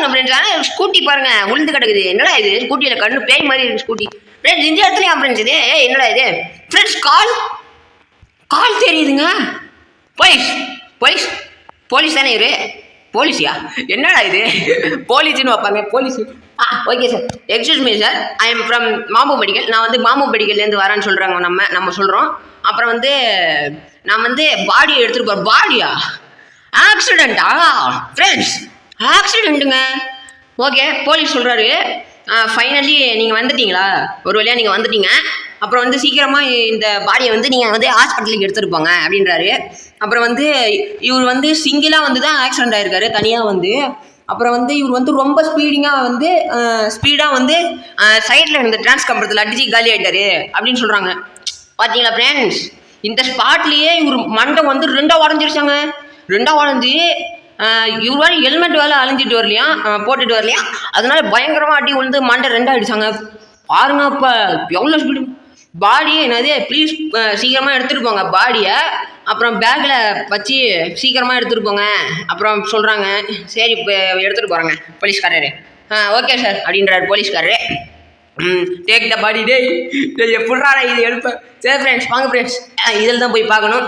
பாருங்க ஃப்ரெண்ட்ஸ், ஆனால் ஸ்கூட்டி பாருங்க உளுந்து கிடக்குது. என்னடா இது ஸ்கூட்டியில் கண்ணு பேய் மாதிரி இருக்கு ஸ்கூட்டி ஃப்ரெண்ட்ஸ். இந்த இடத்துலையா ஃப்ரெண்ட்ஸ் இது? என்னடா இது ஃப்ரெண்ட்ஸ்? கால் தெரியுதுங்க. போலீஸ் போலீஸ் போலீஸ் தானே இவரு? போலீஸியா? என்னடா இது போலீஸ்னு வைப்பாங்க police. Okay sir, excuse me sir, I am from Mambu medical. நான் வந்து மாம்பு மெடிக்கல்லேருந்து வரேன்னு சொல்கிறாங்க. நம்ம சொல்கிறோம். அப்புறம் வந்து நான் வந்து பாடியை எடுத்துகிட்டு போகிறேன். பாடியா? ஆக்சிடெண்ட்டா ஃப்ரெண்ட்ஸ்? ஆக்சிடெண்ட்டுங்க. ஓகே, போலீஸ் சொல்கிறாரு ஃபைனலி நீங்கள் வந்துட்டீங்களா? ஒரு வழியாக நீங்கள் வந்துட்டீங்க. அப்புறம் வந்து சீக்கிரமாக இந்த பாடியை வந்து நீங்கள் வந்து ஹாஸ்பிட்டலுக்கு எடுத்துகிட்டு போங்க அப்படின்றாரு. அப்புறம் வந்து இவர் வந்து சிங்கிளாக வந்து தான் ஆக்சிடெண்ட் ஆகிருக்காரு, தனியாக வந்து. அப்புறம் வந்து இவர் வந்து ரொம்ப ஸ்பீடாக வந்து சைடில் இருந்த டிரான்ஸ் கம்பரத்தில் அடிச்சு காலி ஆகிட்டாரு அப்படின்னு சொல்கிறாங்க. பார்த்தீங்களா ஃப்ரெண்ட்ஸ்? இந்த ஸ்பாட்லேயே இவர் மண்டை வந்து ரெண்டாக உடஞ்சிருச்சாங்க. ரெண்டாக உடஞ்சி இவர் வேறு ஹெல்மெட் வேலை அழிஞ்சிட்டு வரலையா, போட்டுட்டு வரலையா, அதனால பயங்கரமாக அடி விழுந்து மண்டை ரெண்டாக அடிச்சாங்க. பாருங்க அப்போ எவ்வளோ ஸ்பீடு. பாடியை என்னது ப்ளீஸ் சீக்கிரமாக எடுத்துகிட்டு போங்க பாடியை, அப்புறம் பேக்கில் வச்சு சீக்கிரமாக எடுத்துகிட்டு போங்க அப்புறம் சொல்கிறாங்க. சரி இப்போ எடுத்துகிட்டு போகிறாங்க போலீஸ்காரரு. ஓகே சார் அப்படின்றாரு போலீஸ்காரரு. டேக் த பாடி. டேய் எப்படா இது எடுப்பேன். சரி ஃப்ரெண்ட்ஸ், வாங்க ஃப்ரெண்ட்ஸ், இதில் தான் போய் பார்க்கணும்.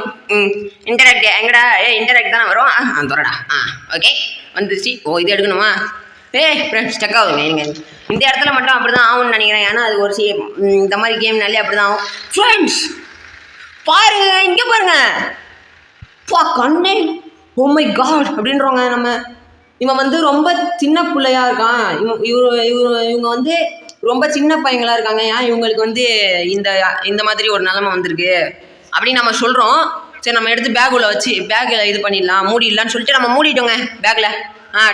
இன்டராக்ட் எங்கடா? இன்டராக்ட் தானே வரும். தோறடா. ஓகே வந்துருச்சு. இது எடுக்கணுமா? ஃப்ரெண்ட்ஸ் ஸ்டக் ஆகுதுங்க. நீங்கள் இந்த இடத்துல மட்டும் அப்படி தான் ஆகும்னு நினைக்கிறேன். ஏன்னா அது ஒரு இந்த மாதிரி கேம்னாலே அப்படி தான் ஆகும். ஃப்ரெண்ட்ஸ் பாருங்க, இங்கே பாருங்க, கண்ணே, ஓ மை காட் அப்படின்றவங்க. இவன் வந்து ரொம்ப சின்ன பிள்ளையா இருக்கான். இவங்க வந்து ரொம்ப சின்ன பையங்களா இருக்காங்க. ஏன் இவங்களுக்கு வந்து இந்த மாதிரி ஒரு நிலைமை வந்திருக்கு அப்படின்னு நம்ம சொல்கிறோம். சரி, நம்ம எடுத்து பேக் உள்ள வச்சு பேக்கில் இது பண்ணிடலாம், மூடிடலான்னு சொல்லிட்டு நம்ம மூடிட்டோங்க பேக்கில்.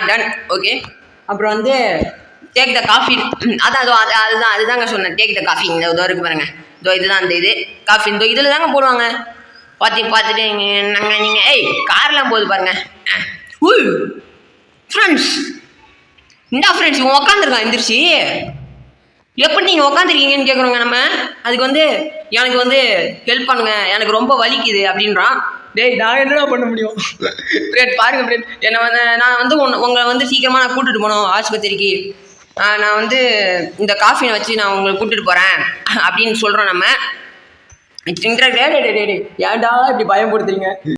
டன். ஓகே, அப்புறம் வந்து டேக் த காஃபி. அதுதாங்க சொன்னேன். Take the coffee. இதோ இருக்கு பாருங்க. இதுதான் அந்த இது காஃபி. இதில் தாங்க போடுவாங்க. பார்த்துட்டு நாங்கள் நீங்கள் கார்லாம் போகுது பாருங்க. ஃப்ரெண்ட்ஸ் இந்தா ஃப்ரெண்ட்ஸ், இவன் உக்காந்துருக்கான் எந்திரிச்சு. எப்படி நீங்கள் உக்காந்துருக்கீங்கன்னு கேட்குறோங்க நம்ம. அதுக்கு வந்து எனக்கு வந்து ஹெல்ப் பண்ணுங்க, எனக்கு ரொம்ப வலிக்குது அப்படின்றான். டேய் நான் என்னடா பண்ண முடியும்? ஃப்ரெண்ட் பாருங்க ஃப்ரெண்ட், என்னை வந்து நான் வந்து உங்களை வந்து சீக்கிரமாக நான் கூட்டிகிட்டு போகணும் ஆஸ்பத்திரிக்கு. நான் வந்து இந்த காஃபியை வச்சு நான் உங்களை கூட்டிகிட்டு போகிறேன் அப்படின்னு சொல்கிறோம் நம்ம. ஏன்டா இப்படி பயன்படுத்துறீங்க?